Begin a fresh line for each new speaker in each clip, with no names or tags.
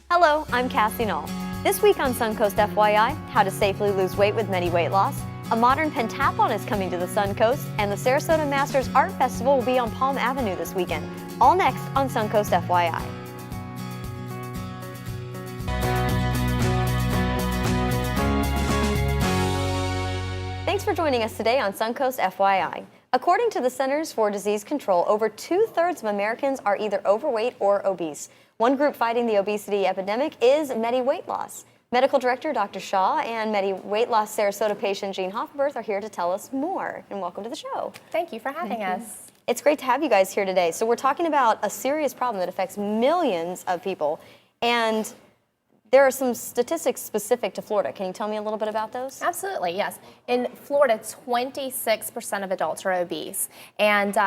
Hello, I'm Cassie Knoll. This week on Suncoast FYI, how to safely lose weight with Medi Weight Loss, a modern pentathlon is coming to the Suncoast, and the Sarasota Masters Art Festival will be on Palm Avenue this weekend. All next on Suncoast FYI. Thanks for joining us today on Suncoast FYI. According to the Centers for Disease Control, over 2/3 of Americans are either overweight or obese. One group fighting the obesity epidemic is Medi Weight Loss. Medical Director Dr. Shaw and Medi Weight Loss Sarasota patient Jean Hoffenberth are here to tell us more. And welcome to the show.
Thank you for having us.
It's great to have you guys here today. So we're talking about a serious problem that affects millions of people, and there are some statistics specific to Florida. Can you tell me a little bit about those?
Absolutely, yes. In Florida, 26% of adults are obese. And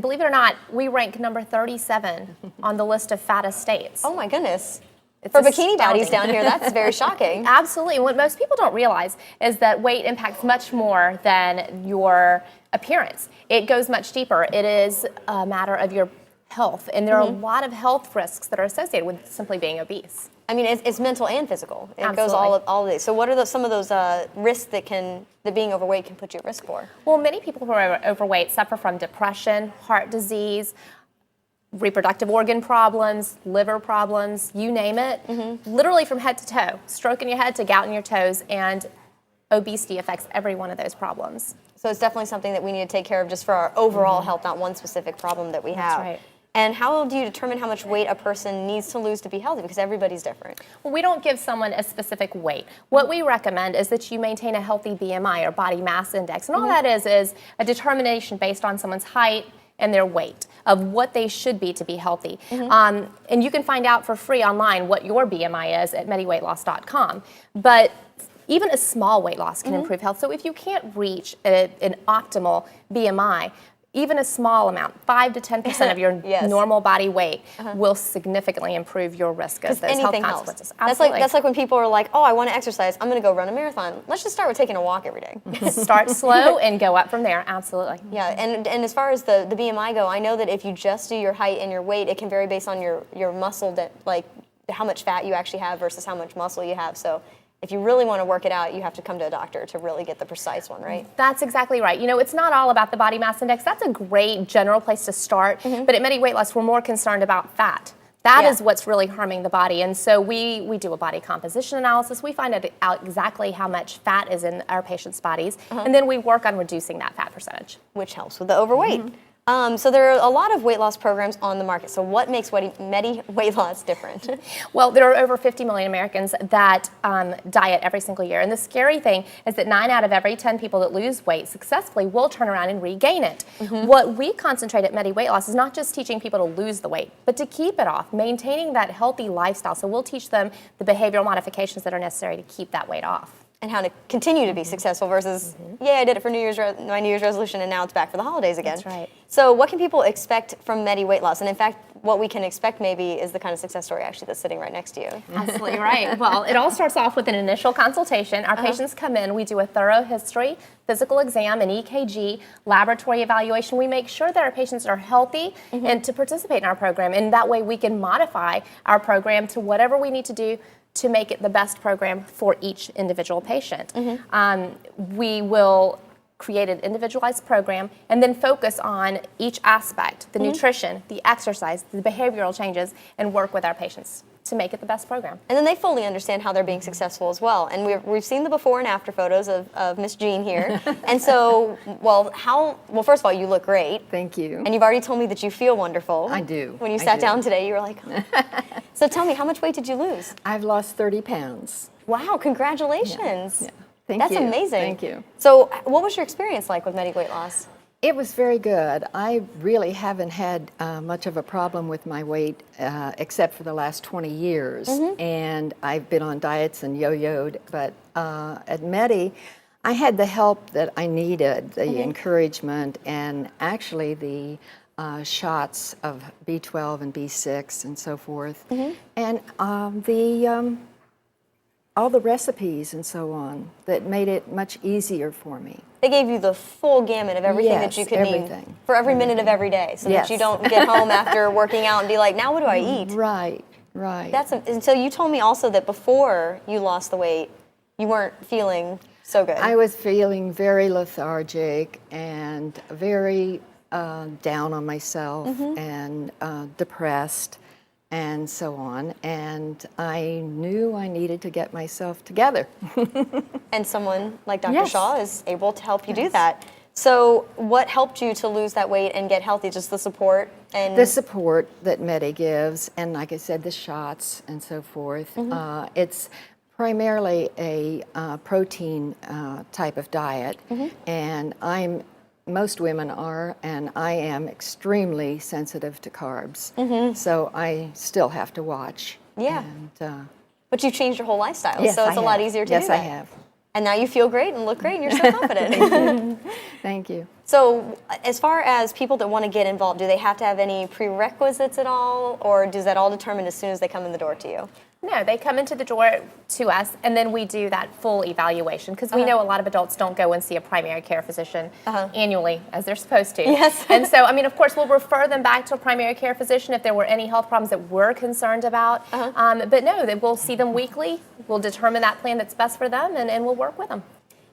believe it or not, we rank number 37 on the list of fattest states.
Oh my goodness.
It's
For bikini
astounding.
baddies down here, that's very shocking.
Absolutely. And what most people don't realize is that weight impacts much more than your appearance. It goes much deeper. It is a matter of your health. And there are a lot of health risks that are associated with simply being obese.
I mean, it's mental and physical. It
Absolutely.
goes all of these. So what are some of those risks that being overweight can put you at risk for?
Well, many people who are overweight suffer from depression, heart disease, reproductive organ problems, liver problems, you name it, literally from head to toe, stroke in your head to gout in your toes, and obesity affects every one of those problems.
So it's definitely something that we need to take care of just for our overall health, not one specific problem that we have.
That's right.
And how do you determine how much weight a person needs to lose to be healthy? Because everybody's different.
Well, we don't give someone a specific weight. What we recommend is that you maintain a healthy BMI, or body mass index. And all that is a determination based on someone's height and their weight of what they should be to be healthy. And you can find out for free online what your BMI is at mediweightloss.com. But even a small weight loss can improve health. So if you can't reach an optimal BMI, even a small amount, 5 to 10% of your normal body weight will significantly improve your risk of those health consequences.
That's like when people are like, oh, I want to exercise, I'm going to go run a marathon. Let's just start with taking a walk every day.
Start slow and go up from there, absolutely.
Yeah, and as far as the BMI go, I know that if you just do your height and your weight, it can vary based on your muscle, like how much fat you actually have versus how much muscle you have. So if you really want to work it out, you have to come to a doctor to really get the precise one, right?
That's exactly right. You know, it's not all about the body mass index. That's a great general place to start. But at Medi Weight Loss, we're more concerned about fat. That is what's really harming the body. And so we do a body composition analysis. We find out exactly how much fat is in our patients' bodies. And then we work on reducing that fat percentage.
Which helps with the overweight. So there are a lot of weight loss programs on the market. So what makes Medi Weight Loss different?
Well, there are over 50 million Americans that diet every single year. And the scary thing is that 9 out of every 10 people that lose weight successfully will turn around and regain it. What we concentrate at Medi Weight Loss is not just teaching people to lose the weight, but to keep it off, maintaining that healthy lifestyle. So we'll teach them the behavioral modifications that are necessary to keep that weight off.
And how to continue to be successful versus, I did it for my New Year's resolution and now it's back for the holidays again.
That's right.
So what can people expect from Medi Weight Loss? And in fact, what we can expect maybe is the kind of success story actually that's sitting right next to you.
Absolutely right. Well, it all starts off with an initial consultation. Our patients come in, we do a thorough history, physical exam, an EKG, laboratory evaluation. We make sure that our patients are healthy and to participate in our program. And that way we can modify our program to whatever we need to do to make it the best program for each individual patient. We will create an individualized program and then focus on each aspect, the nutrition, the exercise, the behavioral changes, and work with our patients to make it the best program.
And then they fully understand how they're being successful as well. And we've seen the before and after photos of Miss Jean here. And so, well, first of all, you look great.
Thank you.
And you've already told me that you feel wonderful.
I do.
When you sat down today, you were like, oh. So tell me, how much weight did you lose?
I've lost 30 pounds.
Wow, congratulations.
Yeah. Thank you.
That's amazing.
Thank you.
So what was your experience like with Medi Weight Loss?
It was very good. I really haven't had much of a problem with my weight except for the last 20 years. And I've been on diets and yo-yoed, but at Medi, I had the help that I needed, the encouragement, and actually the shots of B12 and B6 and so forth. And all the recipes and so on that made it much easier for me.
They gave you the full gamut of everything that you could need for every minute of every day, so that you don't get home after working out and be like, now what do I eat?
Right. Right.
And so you told me also that before you lost the weight, you weren't feeling so good.
I was feeling very lethargic and very down on myself and depressed and so on. And I knew I needed to get myself together.
And someone like Dr.
Yes.
Shaw is able to help you do that. So what helped you to lose that weight and get healthy? Just the support? And
The support that Medi gives, and like I said, the shots and so forth. It's primarily a protein type of diet, and most women are, and I am extremely sensitive to carbs. So I still have to watch.
Yeah.
And,
But you've changed your whole lifestyle,
yes,
so it's
I
a lot
have.
easier to
yes,
do that.
I have.
And now you feel great and look great and you're so confident.
Thank you.
So as far as people that want to get involved, do they have to have any prerequisites at all, or does that all determine as soon as they come in the door to you?
No, they come into the door to us, and then we do that full evaluation, because we know a lot of adults don't go and see a primary care physician annually, as they're supposed to.
Yes.
And so, I mean, of course, we'll refer them back to a primary care physician if there were any health problems that we're concerned about. But no, we'll see them weekly. We'll determine that plan that's best for them, and we'll work with them.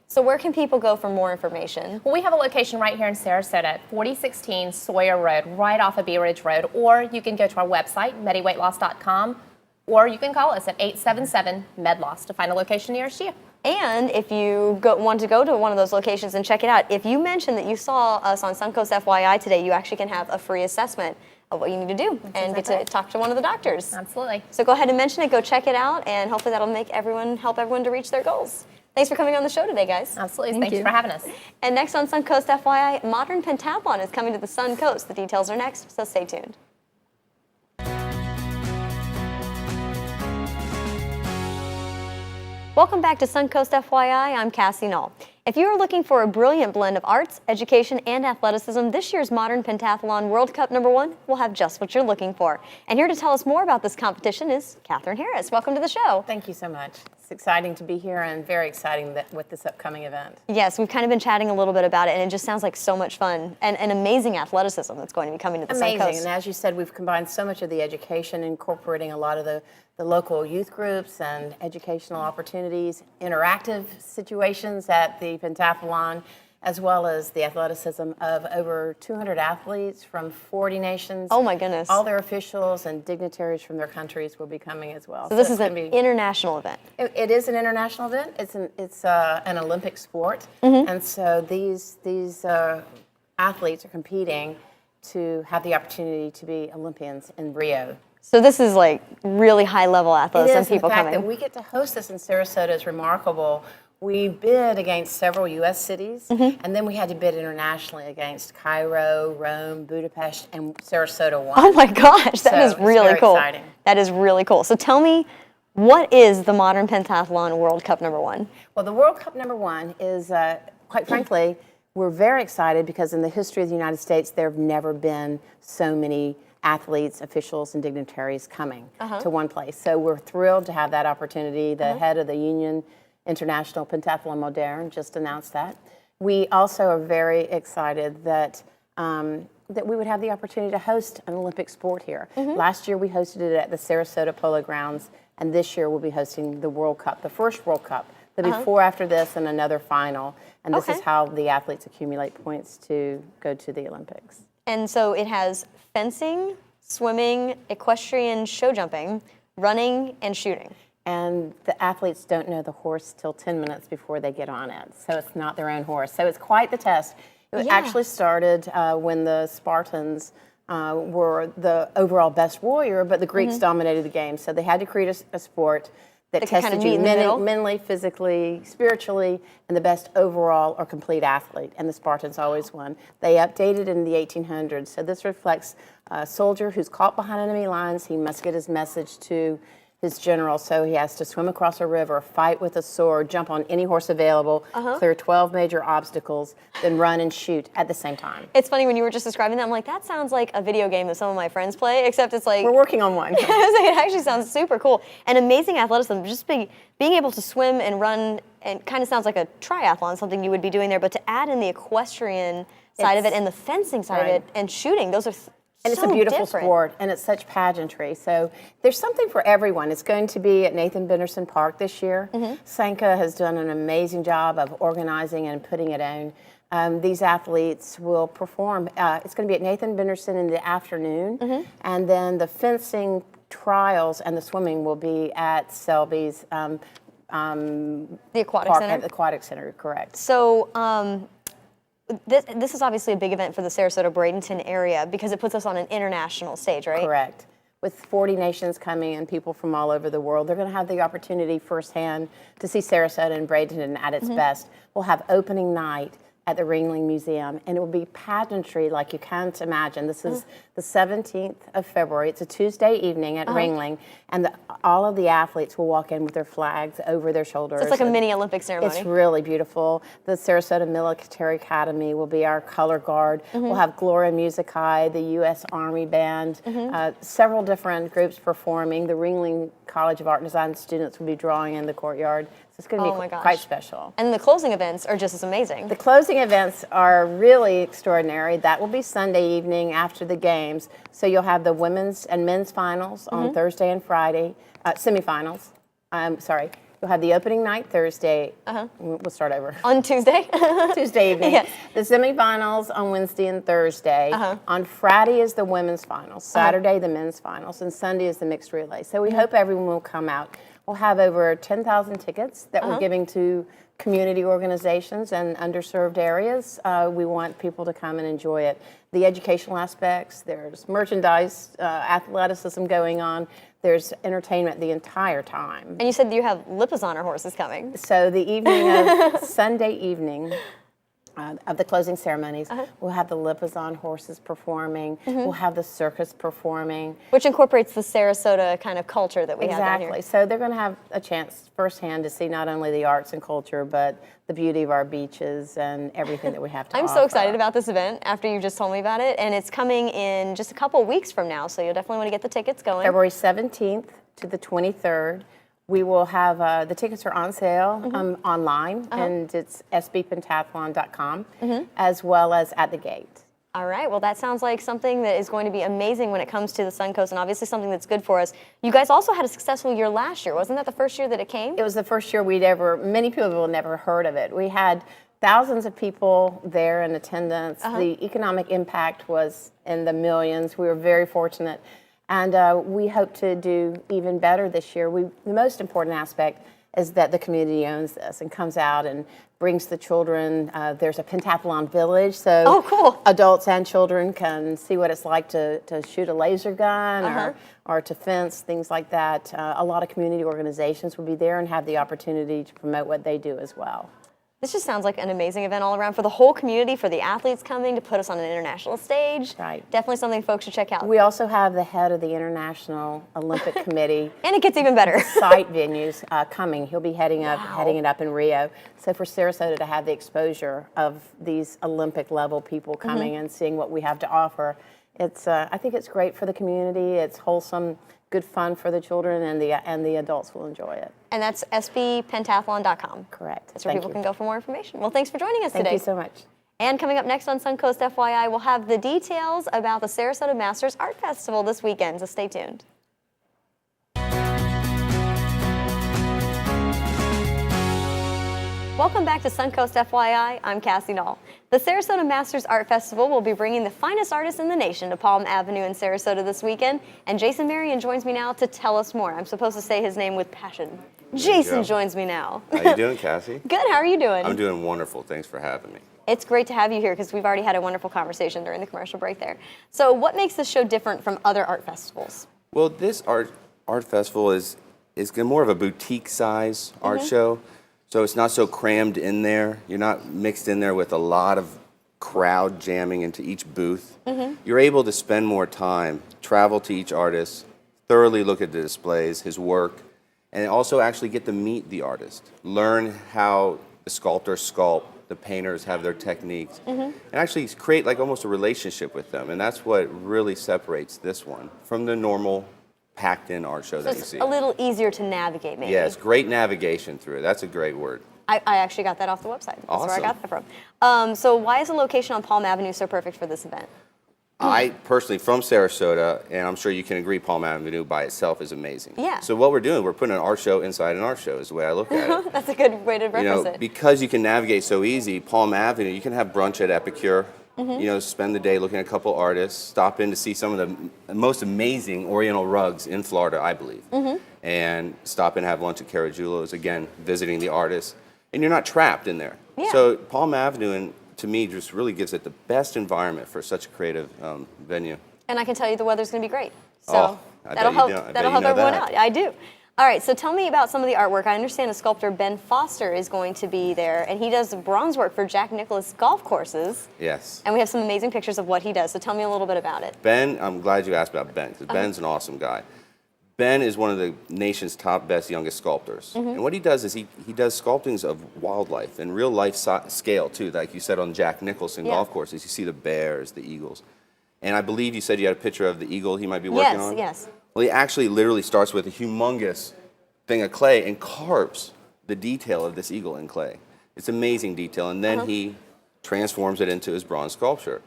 So where can people go for more information?
Well, we have a location right here in Sarasota at 4016 Sawyer Road, right off of Bee Ridge Road, or you can go to our website, mediweightloss.com, or you can call us at 877-MED-LOSS to find a location nearest you.
And if you want to go to one of those locations and check it out, if you mention that you saw us on Suncoast FYI today, you actually can have a free assessment of what you need to do and get to talk to one of the doctors.
Absolutely.
So go ahead and mention it, go check it out, and hopefully that'll help everyone to reach their goals. Thanks for coming on the show today, guys.
Absolutely.
Thank
Thanks
you.
for having us.
And next on Suncoast FYI, Modern Pentathlon is coming to the Suncoast. The details are next, so stay tuned. Welcome back to Suncoast FYI. I'm Cassie Knoll. If you are looking for a brilliant blend of arts, education, and athleticism, this year's Modern Pentathlon World Cup #1 will have just what you're looking for. And here to tell us more about this competition is Catherine Harris. Welcome to the show.
Thank you so much. It's exciting to be here and very exciting with this upcoming event.
Yes, we've kind of been chatting a little bit about it, and it just sounds like so much fun and amazing athleticism that's going to be coming to the
Amazing.
Suncoast.
And as you said, we've combined so much of the education, incorporating a lot of the local youth groups and educational opportunities, interactive situations at the pentathlon, as well as the athleticism of over 200 athletes from 40 nations.
Oh my goodness.
All their officials and dignitaries from their countries will be coming as well.
So this is
it's
an
gonna be-
international event.
It is an international event. It's an Olympic sport, and so these athletes are competing to have the opportunity to be Olympians in Rio.
So this is like really high-level athleticism,
It is, and
people
the fact
coming.
that we get to host this in Sarasota is remarkable. We bid against several U.S. cities, and then we had to bid internationally against Cairo, Rome, Budapest, and Sarasota won.
Oh my gosh, that
So
is
it's
really
very
cool.
exciting.
That is really cool. So tell me, what is the Modern Pentathlon World Cup #1?
Well, the World Cup #1 is, quite frankly, we're very excited because in the history of the United States, there have never been so many athletes, officials, and dignitaries coming to one place. So we're thrilled to have that opportunity. The head of the Union International Pentathlon Moderne just announced that. We also are very excited that that we would have the opportunity to host an Olympic sport here. Last year we hosted it at the Sarasota Polo Grounds, and this year we'll be hosting the World Cup, the first World Cup. There'll be 4 after this and another final, and this is how the athletes accumulate points to go to the Olympics.
And so it has fencing, swimming, equestrian show jumping, running, and shooting.
And the athletes don't know the horse till 10 minutes before they get on it, so it's not their own horse. So it's quite the test. It actually started when the Spartans were the overall best warrior, but the Greeks dominated the game. So they had to create a sport that
They could
tested
kinda
you
meet in the middle.
mentally, physically, spiritually, and the best overall or complete athlete. And the Spartans always won. They updated in the 1800s. So this reflects a soldier who's caught behind enemy lines. He must get his message to his general, so he has to swim across a river, fight with a sword, jump on any horse available, clear 12 major obstacles, then run and shoot at the same time.
It's funny when you were just describing that, I'm like, that sounds like a video game that some of my friends play, except it's like,
We're working on one.
I was like, it actually sounds super cool. And amazing athleticism, just being able to swim and run, and kind of sounds like a triathlon, something you would be doing there, but to add in the equestrian side of it and the fencing side of it and shooting, those are
And it's
So
a beautiful
different.
sport, and it's such pageantry. So there's something for everyone. It's going to be at Nathan Benderson Park this year. Sanka has done an amazing job of organizing and putting it on. These athletes will perform. It's going to be at Nathan Benderson in the afternoon, and then the fencing trials and the swimming will be at Selby's
The Aquatic
Park
Center.
at the Aquatic Center, correct.
So this is obviously a big event for the Sarasota-Bradenton area because it puts us on an international stage, right?
Correct. With 40 nations coming and people from all over the world, they're going to have the opportunity firsthand to see Sarasota and Bradenton at its best. We'll have opening night at the Ringling Museum, and it will be pageantry like you can't imagine. This is the 17th of February. It's a Tuesday evening at Ringling, and all of the athletes will walk in with their flags over their shoulders.
So it's like a mini Olympic ceremony.
It's really beautiful. The Sarasota Military Academy will be our color guard. We'll have Gloria Musici, the U.S. Army Band, several different groups performing. The Ringling College of Art and Design students will be drawing in the courtyard. So it's going to be quite special.
And the closing events are just as amazing.
The closing events are really extraordinary. That will be Sunday evening after the games. So you'll have the women's and men's finals on Thursday and Friday, semifinals. You'll have the opening night Thursday. We'll start over.
On Tuesday?
Tuesday evening.
Yes.
The semifinals on Wednesday and Thursday. On Friday is the women's finals. Saturday, the men's finals. And Sunday is the mixed relay. So we hope everyone will come out. We'll have over 10,000 tickets that we're giving to community organizations and underserved areas. We want people to come and enjoy it. The educational aspects, there's merchandise, athleticism going on. There's entertainment the entire time.
And you said you have Lipizzan horses coming.
So the evening of Sunday evening of the closing ceremonies, we'll have the Lipizzan horses performing. We'll have the circus performing.
Which incorporates the Sarasota kind of culture that we have down here.
Exactly. So they're going to have a chance firsthand to see not only the arts and culture, but the beauty of our beaches and everything that we have to
I'm
offer.
so excited about this event after you just told me about it. And it's coming in just a couple weeks from now, so you'll definitely want to get the tickets going.
February 17th to the 23rd. We will have, the tickets are on sale online, and it's sbpentathlon.com, as well as at the gate.
All right, well, that sounds like something that is going to be amazing when it comes to the Suncoast, and obviously something that's good for us. You guys also had a successful year last year. Wasn't that the first year that it came?
It was the first year many people have never heard of it. We had thousands of people there in attendance. The economic impact was in the millions. We were very fortunate. And we hope to do even better this year. The most important aspect is that the community owns this and comes out and brings the children. There's a pentathlon village, so
cool.
Adults and children can see what it's like to shoot a laser gun or to fence, things like that. A lot of community organizations will be there and have the opportunity to promote what they do as well.
This just sounds like an amazing event all around for the whole community, for the athletes coming to put us on an international stage.
Right.
Definitely something folks should check out.
We also have the head of the International Olympic Committee.
And it gets even better.
Site venues coming. He'll be heading it up in Rio. So for Sarasota to have the exposure of these Olympic level people coming and seeing what we have to offer, I think it's great for the community. It's wholesome, good fun for the children, and the adults will enjoy it.
And that's sbpentathlon.com.
Correct.
That's where people can go for more information. Well, thanks for joining us today.
Thank you so much.
And coming up next on Suncoast FYI, we'll have the details about the Sarasota Masters Art Festival this weekend, so stay tuned. Welcome back to Suncoast FYI. I'm Cassie Dahl. The Sarasota Masters Art Festival will be bringing the finest artists in the nation to Palm Avenue in Sarasota this weekend, and Jason Marion joins me now to tell us more. I'm supposed to say his name with passion. Jason joins me now.
How you doing, Cassie?
Good, how are you doing?
I'm doing wonderful. Thanks for having me.
It's great to have you here because we've already had a wonderful conversation during the commercial break there. So what makes this show different from other art festivals?
Well, this art festival is more of a boutique size art show. So it's not so crammed in there. You're not mixed in there with a lot of crowd jamming into each booth. You're able to spend more time, travel to each artist, thoroughly look at the displays, his work, and also actually get to meet the artist. Learn how the sculptors sculpt, the painters have their techniques, and actually create like almost a relationship with them. And that's what really separates this one from the normal packed-in art show that you see.
A little easier to navigate, maybe.
Yes, great navigation through it. That's a great word.
I actually got that off the website. That's where I
Awesome.
got that from. So why is the location on Palm Avenue so perfect for this event?
I personally, from Sarasota, and I'm sure you can agree, Palm Avenue by itself is amazing.
Yeah.
So what we're doing, we're putting an art show inside an art show is the way I look at it.
That's a good way to reference it.
Because you can navigate so easy, Palm Avenue, you can have brunch at Epicure, spend the day looking at a couple artists, stop in to see some of the most amazing Oriental rugs in Florida, I believe, and stop in and have lunch at Caragiulo's, again, visiting the artists, and you're not trapped in there.
Yeah.
So Palm Avenue, to me, just really gives it the best environment for such a creative venue.
And I can tell you the weather's going to be great. So
Oh, I bet
that'll
you
help.
do. I bet
That'll
you
help
know
everyone
that.
out. I do. All right. So tell me about some of the artwork. I understand the sculptor Ben Foster is going to be there, and he does bronze work for Jack Nicklaus golf courses.
Yes.
And we have some amazing pictures of what he does. So tell me a little bit about it.
Ben, I'm glad you asked about Ben, because Ben's an awesome guy. Ben is one of the nation's top, best, youngest sculptors. And what he does is he does sculptings of wildlife and real life scale, too. Like you said on Jack Nicholson golf courses, you see the bears, the eagles. And I believe you said you had a picture of the eagle he might be working on?
Yes.
Well, he actually literally starts with a humongous thing of clay and carves the detail of this eagle in clay. It's amazing detail. And then he transforms it into his bronze sculpture.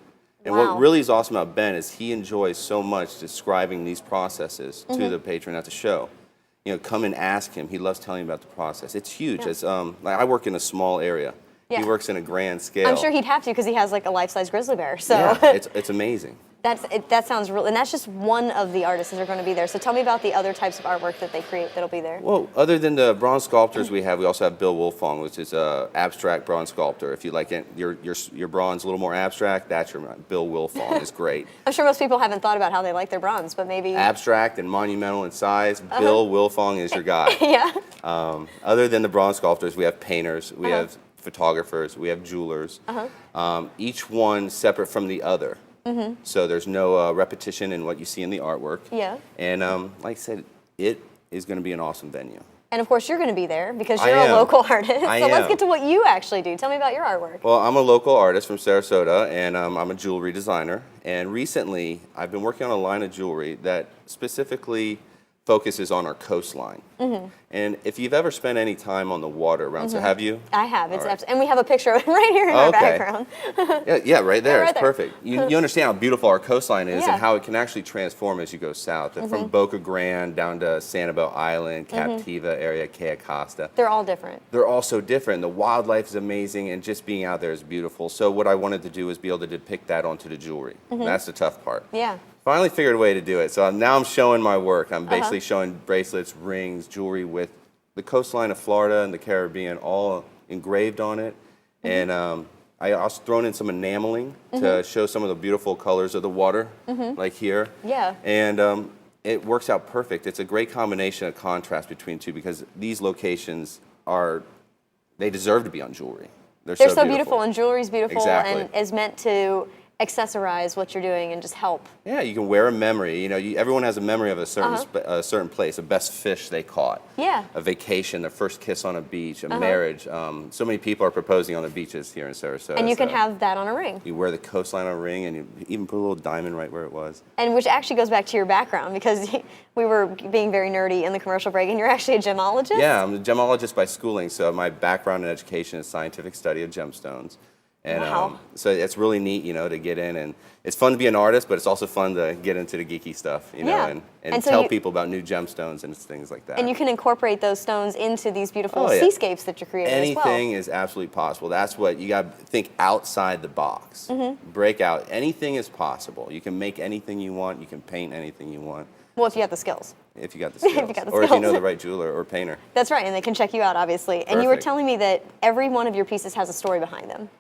And
Wow.
what really is awesome about Ben is he enjoys so much describing these processes to the patron at the show. Come and ask him. He loves telling you about the process. It's huge.
Yeah.
It's like I work in a small area.
Yeah.
He works in a grand scale.
I'm sure he'd have to because he has like a life-size grizzly bear. So
Yeah, it's amazing.
that sounds real, and that's just one of the artists that are going to be there. So tell me about the other types of artwork that they create that'll be there.
Well, other than the bronze sculptors we also have Bill Wolfong, which is a abstract bronze sculptor. If you like it, your bronze a little more abstract, that's your Bill Wolfong is great.
I'm sure most people haven't thought about how they like their bronze, but maybe.
Abstract and monumental in size, Bill Wolfong is your guy.
Yeah.
Other than the bronze sculptors, we have painters, we have photographers, we have jewelers. Each one separate from the other. So there's no repetition in what you see in the artwork.
Yeah.
And like I said, it is going to be an awesome venue.
And of course, you're going to be there because
I
you're a
am.
local artist.
I
So let's
am.
get to what you actually do. Tell me about your artwork.
Well, I'm a local artist from Sarasota, and I'm a jewelry designer. And recently, I've been working on a line of jewelry that specifically focuses on our coastline. And if you've ever spent any time on the water around, so have you?
I have. It's
All right.
and we have a picture of it right here in our
Okay.
background.
Yeah, right there.
right
It's
there.
perfect. You understand how beautiful our coastline is
Yeah.
and how it can actually transform as you go south. From Boca Grande down to Sanibel Island, Captiva area, Cayo Costa.
They're all different.
They're all so different. The wildlife is amazing, and just being out there is beautiful. So what I wanted to do was be able to depict that onto the jewelry. That's the tough part.
Yeah.
Finally figured a way to do it. So now I'm showing my work. I'm basically showing bracelets, rings, jewelry with the coastline of Florida and the Caribbean all engraved on it. And I also thrown in some enameling to show some of the beautiful colors of the water, like here.
Yeah.
And it works out perfect. It's a great combination of contrast between two because these locations they deserve to be on jewelry. They're
so beautiful, and jewelry's beautiful
Exactly.
and is meant to accessorize what you're doing and just help.
Yeah, you can wear a memory. Everyone has a memory of a certain place, a best fish they caught,
Yeah.
a vacation, their first kiss on a beach, a marriage. So many people are proposing on the beaches here in Sarasota.
And you can
so
have that on a ring.
you wear the coastline on a ring, and you even put a little diamond right where it was.
And which actually goes back to your background because we were being very nerdy in the commercial break, and you're actually a gemologist?
Yeah, I'm a gemologist by schooling, so my background in education is scientific study of gemstones. And
Wow.
so it's really neat, to get in, and it's fun to be an artist, but it's also fun to get into the geeky stuff,
Yeah.
and
so
tell
you-
people about new gemstones and things like that.
And you can incorporate those stones into these beautiful
Oh, yeah.
seascapes that you're creating as well.
Anything is absolutely possible. That's what you got to think outside the box. Break out. Anything is possible. You can make anything you want. You can paint anything you want
Well, if you have the skills.
if you got the skills,
you got the
or if you know
skills.
the right jeweler or painter.
That's right, and they can check you out, obviously. And you were
Perfect.
telling me that every one of your pieces has a story behind them.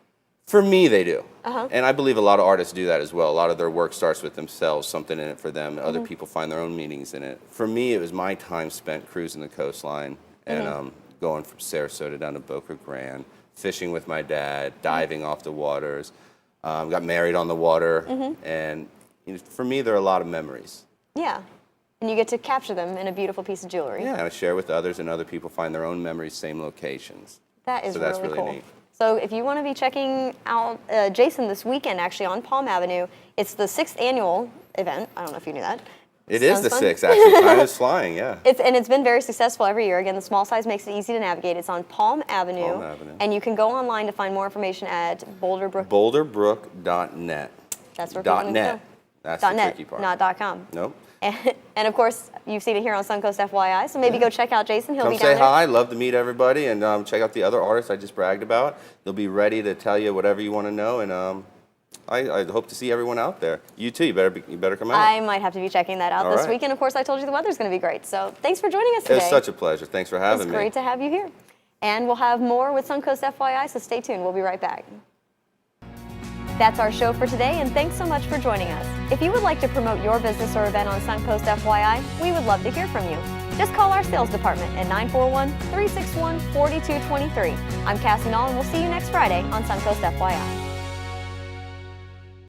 For me, they do. And I believe a lot of artists do that as well. A lot of their work starts with themselves, something in it for them. Other people find their own meanings in it. For me, it was my time spent cruising the coastline and going from Sarasota down to Boca Grande, fishing with my dad, diving off the waters, got married on the water. And for me, there are a lot of memories.
Yeah. And you get to capture them in a beautiful piece of jewelry.
Yeah, and I share with others, and other people find their own memories, same locations.
That is
So that's
really
really
cool.
neat.
So if you want to be checking out Jason this weekend, actually on Palm Avenue, it's the 6th annual event. I don't know if you knew that.
It is
Sounds
the
fun.
6th, actually. Time is flying, yeah.
It's been very successful every year. Again, the small size makes it easy to navigate. It's on Palm Avenue.
Palm Avenue.
And you can go online to find more information at Boulderbrook.
Boulderbrook.net.
That's where people need to
.net.
go.
That's the
.net,
tricky part.
not .com.
Nope.
And of course, you've seen it here on Suncoast FYI, so maybe go check out Jason. He'll
Come
be
say
down there.
hi. Love to meet everybody, and check out the other artists I just bragged about. They'll be ready to tell you whatever you want to know, and I hope to see everyone out there. You too. You better come out.
I might have to be checking that out
All
this
right.
week. And of course, I told you the weather's going to be great. So thanks for joining us today.
It was such a pleasure. Thanks for having
It's
me.
great to have you here. And we'll have more with Suncoast FYI, so stay tuned. We'll be right back. That's our show for today, and thanks so much for joining us. If you would like to promote your business or event on Suncoast FYI, we would love to hear from you. Just call our sales department at 941-361-4223. I'm Cassie Nall, and we'll see you next Friday on Suncoast FYI.